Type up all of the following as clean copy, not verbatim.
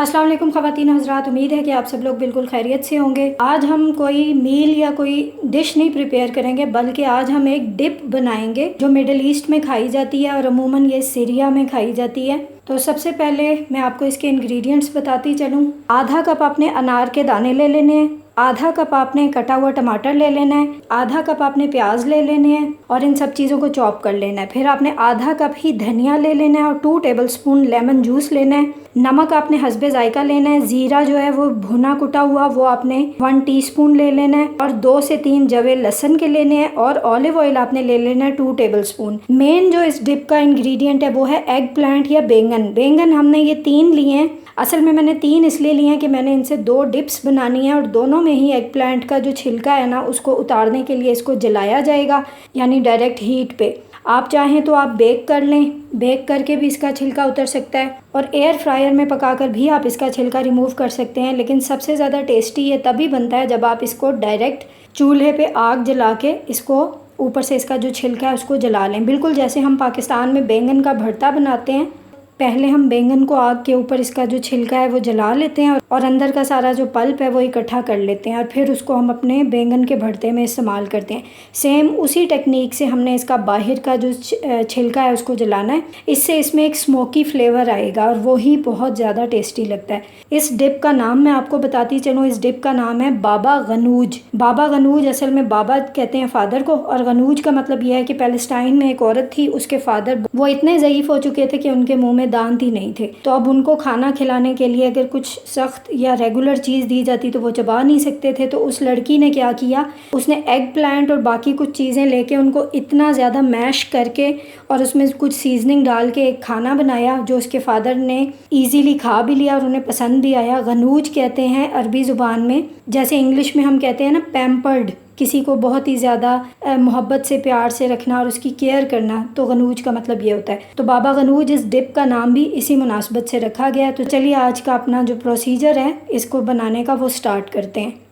अस्सलाम वालेकुम ख़वातीन हज़रात, उम्मीद है कि आप सब लोग बिल्कुल खैरियत से होंगे। आज हम कोई मील या कोई डिश नहीं प्रिपेयर करेंगे, बल्कि आज हम एक डिप बनाएंगे जो मिडल ईस्ट में खाई जाती है और अमूमन ये सीरिया में खाई जाती है। तो सबसे पहले मैं आपको इसके इंग्रेडिएंट्स बताती चलूँ। आधा कप आपने अनार के दाने ले लेने हैं, आधा कप आपने कटा हुआ टमाटर ले लेना है, आधा कप आपने प्याज ले लेने हैं और इन सब चीज़ों को चॉप कर लेना है। फिर आपने आधा कप ही धनिया ले लेना है और 2 टेबलस्पून लेमन जूस लेना है। नमक आपने हस्बे जायका लेना है। ज़ीरा जो है वो भुना कुटा हुआ वो आपने 1 टीस्पून ले लेना है और 2 से 3 जवे लहसुन के लेने हैं और ऑलिव ऑयल आपने ले लेना है 2 टेबलस्पून। मेन जो इस डिप का इंग्रेडिएंट है वो है एग प्लांट या बैंगन हमने ये 3 लिए हैं। असल में मैंने 3 इसलिए लिए हैं कि मैंने इनसे 2 डिप्स बनानी है और दोनों में ही एग प्लांट का जो छिलका है ना उसको उतारने के लिए इसको जलाया जाएगा, यानी डायरेक्ट हीट पे। आप चाहें तो आप बेक कर लें, बेक करके भी इसका छिलका उतर सकता है और एयर फ्रायर में पकाकर भी आप इसका छिलका रिमूव कर सकते हैं। लेकिन सबसे ज़्यादा टेस्टी ये तभी बनता है जब आप इसको डायरेक्ट चूल्हे पे आग जला के इसको ऊपर से इसका जो छिलका है उसको जला लें, बिल्कुल जैसे हम पाकिस्तान में बैंगन का भरता बनाते हैं। पहले हम बैंगन को आग के ऊपर इसका जो छिलका है वो जला लेते हैं और अंदर का सारा जो पल्प है वो इकट्ठा कर लेते हैं और फिर उसको हम अपने बैंगन के भरते में इस्तेमाल करते हैं। सेम उसी टेक्निक से हमने इसका बाहर का जो छिलका है उसको जलाना है। इससे इसमें एक स्मोकी फ्लेवर आएगा और वो ही बहुत ज़्यादा टेस्टी लगता है। इस डिप का नाम मैं आपको बताती चलूँ। इस डिप का नाम है बाबा गनूज। बाबा गनूज असल में बाबा कहते हैं फादर को और गनूज का मतलब यह है कि पैलेस्टाइन में एक औरत थी, उसके फादर वो इतने ज़ईफ़ हो चुके थे कि उनके मुँह में दांत ही नहीं थे। तो अब उनको खाना खिलाने के लिए अगर कुछ सख्त या रेगुलर चीज़ दी जाती तो वो चबा नहीं सकते थे। तो उस लड़की ने क्या किया, उसने एग प्लांट और बाकी कुछ चीज़ें लेके उनको इतना ज़्यादा मैश करके और उसमें कुछ सीजनिंग डाल के एक खाना बनाया जो उसके फादर ने ईजीली खा भी लिया और उन्हें पसंद भी आया। गनूज कहते हैं अरबी ज़ुबान में, जैसे इंग्लिश में हम कहते हैं ना पैम्पर्ड, किसी को बहुत ही ज़्यादा मोहब्बत से प्यार से रखना और उसकी केयर करना, तो गनूज का मतलब ये होता है। तो बाबा गनूज इस डिप का नाम भी इसी मुनासबत से रखा गया है। तो चलिए आज का अपना जो प्रोसीजर है इसको बनाने का वो स्टार्ट करते हैं।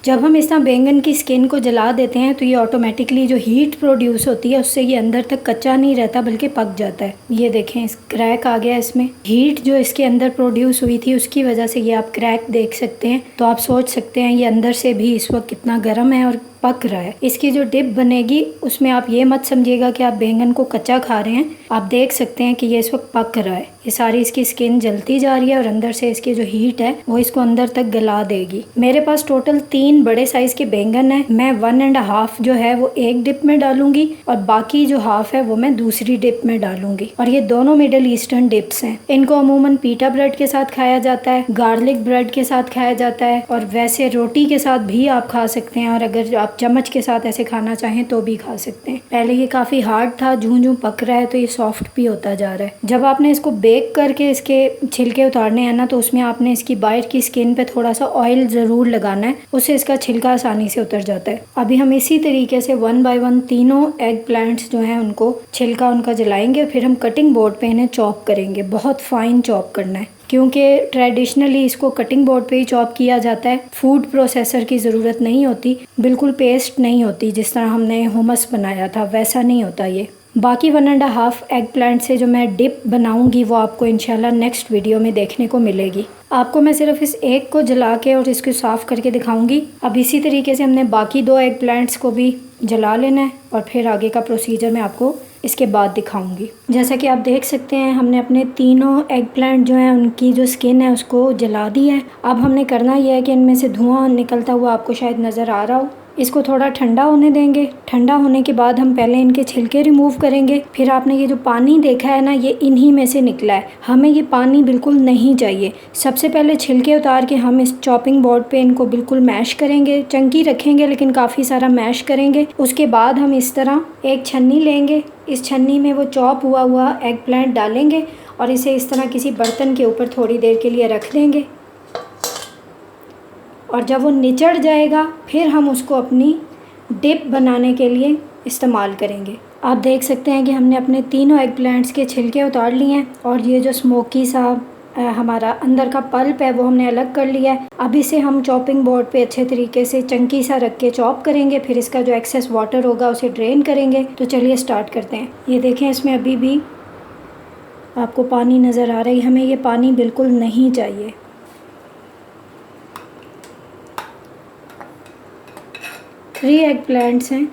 जब हम इस तरह बैंगन की स्किन को जला देते हैं तो ये ऑटोमेटिकली जो हीट प्रोड्यूस होती है उससे ये अंदर तक कच्चा नहीं रहता बल्कि पक जाता है। ये देखें, इस क्रैक आ गया इसमें। हीट जो इसके अंदर प्रोड्यूस हुई थी उसकी वजह से ये आप क्रैक देख सकते हैं। तो आप सोच सकते हैं ये अंदर से भी इस वक्त कितना गर्म है और पक रहा है। इसकी जो डिप बनेगी उसमें आप ये मत समझिएगा कि आप बैंगन को कच्चा खा रहे हैं। आप देख सकते हैं कि ये इस वक्त पक रहा है। ये सारी इसकी स्किन जलती जा रही है और अंदर से इसकी जो हीट है वो इसको अंदर तक गला देगी। मेरे पास टोटल 3 बड़े साइज के बैंगन है। मैं 1.5 जो है वो एक डिप में डालूंगी और बाकी जो हाफ है वो मैं दूसरी डिप में डालूंगी। और ये दोनों मिडल ईस्टर्न डिप्स हैं। इनको अमूमन पीटा ब्रेड के साथ खाया जाता है, गार्लिक ब्रेड के साथ खाया जाता है और वैसे रोटी के साथ भी आप खा सकते हैं और अगर आप चम्मच के साथ ऐसे खाना चाहें तो भी खा सकते हैं। पहले ये काफ़ी हार्ड था, जूं पक रहा है तो ये सॉफ्ट भी होता जा रहा है। जब आपने इसको बेक करके इसके छिलके उतारने हैं ना तो उसमें आपने इसकी बाहर की स्किन पे थोड़ा सा ऑयल ज़रूर लगाना है, उससे इसका छिलका आसानी से उतर जाता है। अभी हम इसी तरीके से 1 बाय 1 तीनों एग प्लांट्स जो हैं उनको छिलका उनका जलाएंगे और फिर हम कटिंग बोर्ड पे इन्हें चॉप करेंगे। बहुत फाइन चॉप करना है क्योंकि ट्रेडिशनली इसको कटिंग बोर्ड पे ही चॉप किया जाता है। फूड प्रोसेसर की ज़रूरत नहीं होती, बिल्कुल पेस्ट नहीं होती। जिस तरह हमने हुमस बनाया था वैसा नहीं होता ये। बाकी 1.5 एग प्लांट से जो मैं डिप बनाऊंगी वो आपको इंशाल्लाह नेक्स्ट वीडियो में देखने को मिलेगी। आपको मैं सिर्फ इस एक को जला के और इसको साफ़ करके दिखाऊंगी। अब इसी तरीके से हमने बाकी 2 एग प्लांट्स को भी जला लेना है और फिर आगे का प्रोसीजर मैं आपको इसके बाद दिखाऊंगी। जैसा कि आप देख सकते हैं हमने अपने तीनों एग प्लांट जो हैं उनकी जो स्किन है उसको जला दी है। अब हमने करना यह है कि इनमें से धुआं निकलता हुआ आपको शायद नज़र आ रहा हो। इसको थोड़ा ठंडा होने देंगे। ठंडा होने के बाद हम पहले इनके छिलके रिमूव करेंगे। फिर आपने ये जो पानी देखा है ना ये इन्हीं में से निकला है। हमें ये पानी बिल्कुल नहीं चाहिए। सबसे पहले छिलके उतार के हम इस चॉपिंग बोर्ड पे इनको बिल्कुल मैश करेंगे। चंकी रखेंगे लेकिन काफ़ी सारा मैश करेंगे। उसके बाद हम इस तरह एक छन्नी लेंगे। इस छन्नी में वो चॉप हुआ एग प्लांट डालेंगे और इसे इस तरह किसी बर्तन के ऊपर थोड़ी देर के लिए रख देंगे और जब वो निचड़ जाएगा फिर हम उसको अपनी डिप बनाने के लिए इस्तेमाल करेंगे। आप देख सकते हैं कि हमने अपने तीनों एग प्लांट्स के छिलके उतार लिए हैं और ये जो स्मोकी सा हमारा अंदर का पल्प है वो हमने अलग कर लिया है। अब इसे हम चॉपिंग बोर्ड पे अच्छे तरीके से चंकी सा रख के चॉप करेंगे, फिर इसका जो एक्सेस वाटर होगा उसे ड्रेन करेंगे। तो चलिए स्टार्ट करते हैं। ये देखें, इसमें अभी भी आपको पानी नज़र आ रहा है, हमें ये पानी बिल्कुल नहीं चाहिए। थ्री एग प्लांट्स हैं।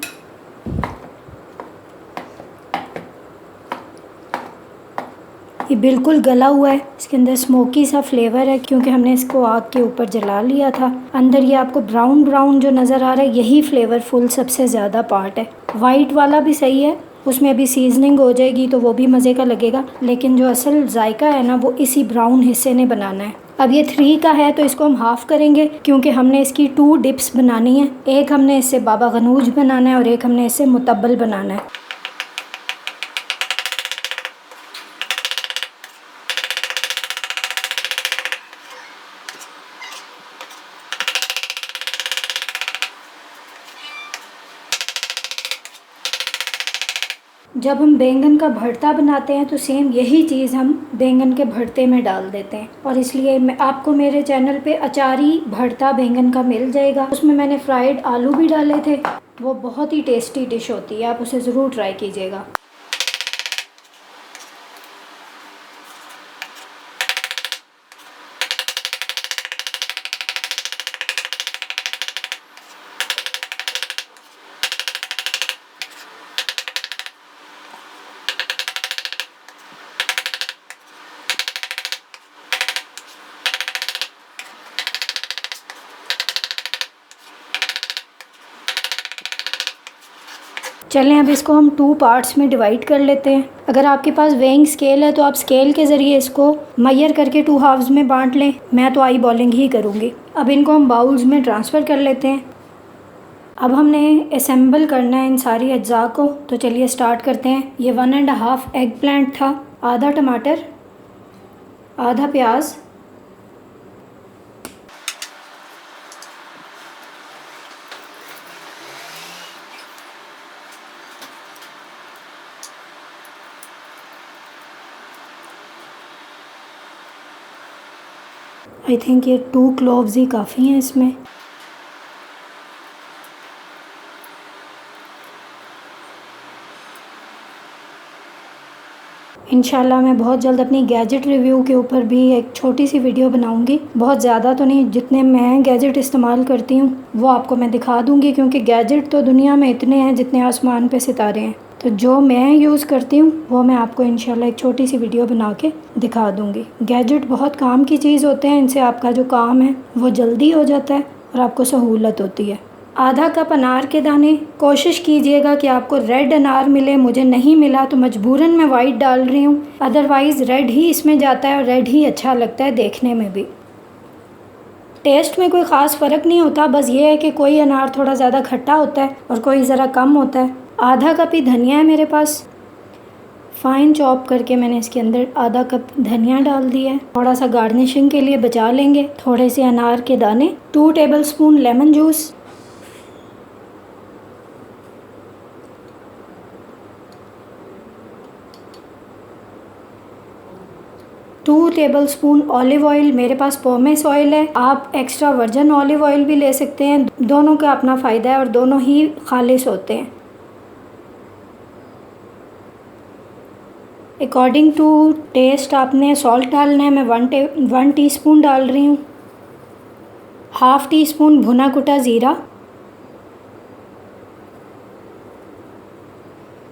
ये बिल्कुल गला हुआ है, इसके अंदर स्मोकी सा फ्लेवर है क्योंकि हमने इसको आग के ऊपर जला लिया था। अंदर ये आपको ब्राउन ब्राउन जो नज़र आ रहा है यही फ्लेवरफुल सबसे ज़्यादा पार्ट है। वाइट वाला भी सही है, उसमें अभी सीजनिंग हो जाएगी तो वो भी मज़े का लगेगा, लेकिन जो असल जायका है ना वो इसी ब्राउन हिस्से ने बनाना है। अब ये 3 का है तो इसको हम हाफ़ करेंगे क्योंकि हमने इसकी 2 डिप्स बनानी है। एक हमने इससे बाबा गनूज बनाना है और एक हमने इससे मुतब्बल बनाना है। जब हम बैंगन का भरता बनाते हैं तो सेम यही चीज़ हम बैंगन के भरते में डाल देते हैं, और इसलिए मैं आपको मेरे चैनल पे अचारी भरता बैंगन का मिल जाएगा। उसमें मैंने फ्राइड आलू भी डाले थे, वो बहुत ही टेस्टी डिश होती है, आप उसे ज़रूर ट्राई कीजिएगा। चलें अब इसको हम 2 पार्ट्स में डिवाइड कर लेते हैं। अगर आपके पास वेइंग स्केल है तो आप स्केल के ज़रिए इसको मैयर करके 2 हाफ्स में बांट लें। मैं तो आई बॉलिंग ही करूँगी। अब इनको हम बाउल्स में ट्रांसफ़र कर लेते हैं। अब हमने असेंबल करना है इन सारी अज्जा को, तो चलिए स्टार्ट करते हैं। ये 1.5 एग प्लांट था, आधा टमाटर, आधा प्याज, आई थिंक ये 2 क्लोव्स ही काफ़ी हैं इसमें। इंशाल्लाह मैं बहुत जल्द अपनी गैजेट रिव्यू के ऊपर भी एक छोटी सी वीडियो बनाऊंगी। बहुत ज़्यादा तो नहीं, जितने मैं गैजेट इस्तेमाल करती हूँ वो आपको मैं दिखा दूंगी, क्योंकि गैजेट तो दुनिया में इतने हैं जितने आसमान पे सितारे हैं। तो जो मैं यूज़ करती हूँ वो मैं आपको इंशाल्लाह एक छोटी सी वीडियो बना के दिखा दूँगी। गैजेट बहुत काम की चीज़ होते हैं, इनसे आपका जो काम है वो जल्दी हो जाता है और आपको सहूलत होती है। आधा कप अनार के दाने, कोशिश कीजिएगा कि आपको रेड अनार मिले। मुझे नहीं मिला तो मजबूरन मैं वाइट डाल रही हूँ, अदरवाइज़ रेड ही इसमें जाता है और रेड ही अच्छा लगता है देखने में भी। टेस्ट में कोई ख़ास फ़र्क नहीं होता, बस ये है कि कोई अनार थोड़ा ज़्यादा खट्टा होता है और कोई ज़रा कम होता है। आधा कप ही धनिया है मेरे पास, फ़ाइन चॉप करके मैंने इसके अंदर आधा कप धनिया डाल दिया है। थोड़ा सा गार्निशिंग के लिए बचा लेंगे थोड़े से अनार के दाने। 2 tablespoon lemon juice, 2 tablespoon olive oil, मेरे पास पोमेस ऑयल है, आप एक्स्ट्रा वर्जिन ऑलिव ऑयल भी ले सकते हैं। दोनों का अपना फ़ायदा है और दोनों ही खालिस होते हैं। अकॉर्डिंग टू टेस्ट आपने सॉल्ट डालना है। मैं 1 टीस्पून डाल रही हूँ। हाफ़ टी स्पून भुना कुटा ज़ीरा।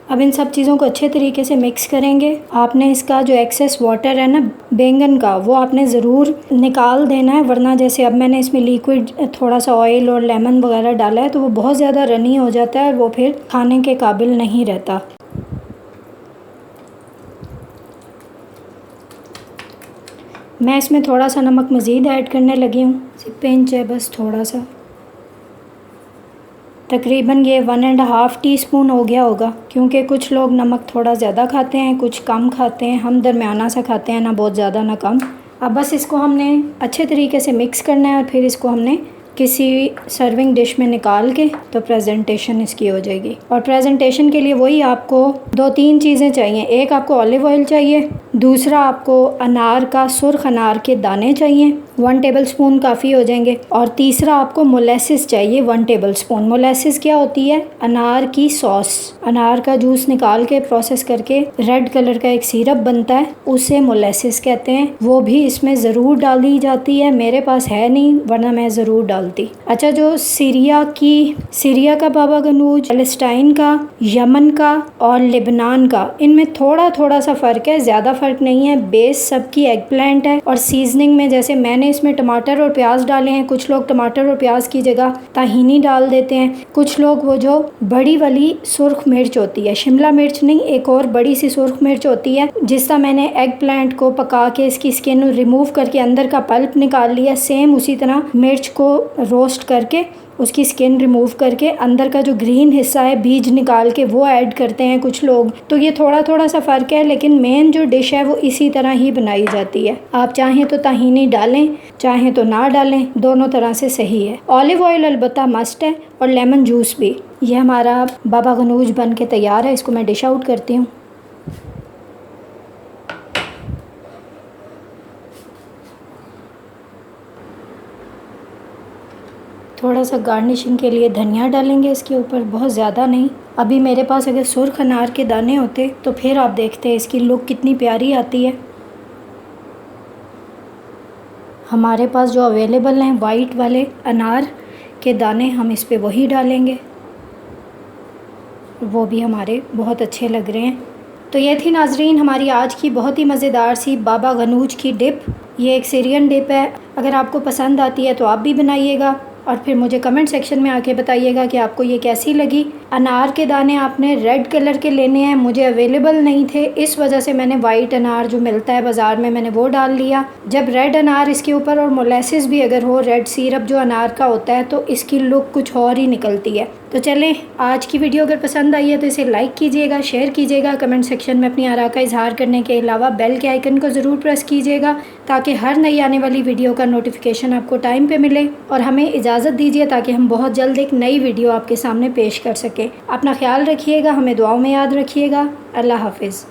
अब इन सब चीज़ों को अच्छे तरीके से मिक्स करेंगे। आपने इसका जो एक्सेस वाटर है ना बैंगन का, वो आपने ज़रूर निकाल देना है, वरना जैसे अब मैंने इसमें लिक्विड थोड़ा सा ऑयल और लेमन वगैरह डाला है तो वो बहुत ज़्यादा रनी हो जाता है, वो फिर खाने के काबिल नहीं रहता। मैं इसमें थोड़ा सा नमक मज़ीद ऐड करने लगी हूँ, पिंच है बस थोड़ा सा। तकरीबन ये 1.5 टीस्पून हो गया होगा, क्योंकि कुछ लोग नमक थोड़ा ज़्यादा खाते हैं, कुछ कम खाते हैं। हम दरमियाना सा खाते हैं, ना बहुत ज़्यादा ना कम। अब बस इसको हमने अच्छे तरीके से मिक्स करना है और फिर इसको हमने किसी सर्विंग डिश में निकाल के तो प्रेजेंटेशन इसकी हो जाएगी। और प्रेजेंटेशन के लिए वही आपको 2-3 चीज़ें चाहिए। एक आपको ऑलिव ऑयल चाहिए, दूसरा आपको अनार का सुर्ख अनार के दाने चाहिए, 1 टेबलस्पून काफ़ी हो जाएंगे। और तीसरा आपको मोलेसिस चाहिए 1 टेबलस्पून। मोलेसिस क्या होती है? अनार की सॉस। अनार का जूस निकाल के प्रोसेस करके रेड कलर का एक सिरप बनता है, उसे मोलेसिस कहते हैं। वो भी इसमें ज़रूर डाली जाती है, मेरे पास है नहीं वरना मैं ज़रूर डालती। अच्छा, जो सीरिया का बाबा गनूज, पैलेस्टाइन का, यमन का और लेबनान का, इनमें थोड़ा थोड़ा सा फ़र्क है, ज़्यादा फ़र्क नहीं है। बेस सबकी एग प्लांट है। और सीजनिंग में जैसे मैंने इसमें टमाटर और प्याज डाले हैं, कुछ लोग टमाटर और प्याज की जगह ताहीनी डाल देते हैं, कुछ लोग वो जो बड़ी वाली सुर्ख मिर्च होती है, शिमला मिर्च नहीं, एक और बड़ी सी सुर्ख मिर्च होती है, जिसका मैंने एग प्लांट को पका के इसकी स्किन रिमूव करके अंदर का पल्प निकाल लिया, सेम उसी तरह मिर्च को रोस्ट करके उसकी स्किन रिमूव करके अंदर का जो ग्रीन हिस्सा है बीज निकाल के वो ऐड करते हैं कुछ लोग। तो ये थोड़ा थोड़ा सा फ़र्क है, लेकिन मेन जो डिश है वो इसी तरह ही बनाई जाती है। आप चाहें तो ताहीनी डालें, चाहें तो ना डालें, दोनों तरह से सही है। ऑलिव ऑयल अलबत्ता मस्ट है और लेमन जूस भी। ये हमारा बाबा गनूज बन के तैयार है। इसको मैं डिश आउट करती हूँ। थोड़ा सा गार्निशिंग के लिए धनिया डालेंगे इसके ऊपर, बहुत ज़्यादा नहीं। अभी मेरे पास अगर सुर्ख अनार के दाने होते तो फिर आप देखते हैं इसकी लुक कितनी प्यारी आती है। हमारे पास जो अवेलेबल हैं वाइट वाले अनार के दाने, हम इस पे वही डालेंगे, वो भी हमारे बहुत अच्छे लग रहे हैं। तो ये थी नाजरीन हमारी आज की बहुत ही मज़ेदार सी बाबा गनूज की डिप। ये एक सीरियन डिप है। अगर आपको पसंद आती है तो आप भी बनाइएगा और फिर मुझे कमेंट सेक्शन में आके बताइएगा कि आपको ये कैसी लगी। अनार के दाने आपने रेड कलर के लेने हैं, मुझे अवेलेबल नहीं थे, इस वजह से मैंने वाइट अनार जो मिलता है बाज़ार में मैंने वो डाल लिया। जब रेड अनार इसके ऊपर और मोलेसिस भी अगर हो, रेड सिरप जो अनार का होता है, तो इसकी लुक कुछ और ही निकलती है। तो चलें, आज की वीडियो अगर पसंद आई है तो इसे लाइक कीजिएगा, शेयर कीजिएगा, कमेंट सेक्शन में अपनी आरा का इजहार करने के अलावा बेल के आइकन को ज़रूर प्रेस कीजिएगा ताकि हर नई आने वाली वीडियो का नोटिफिकेशन आपको टाइम पे मिले। और हमें इजाज़त दीजिए ताकि हम बहुत जल्द एक नई वीडियो आपके सामने पेश कर सकें। अपना ख्याल रखिएगा, हमें दुआओं में याद रखिएगा। अल्लाह हाफिज़।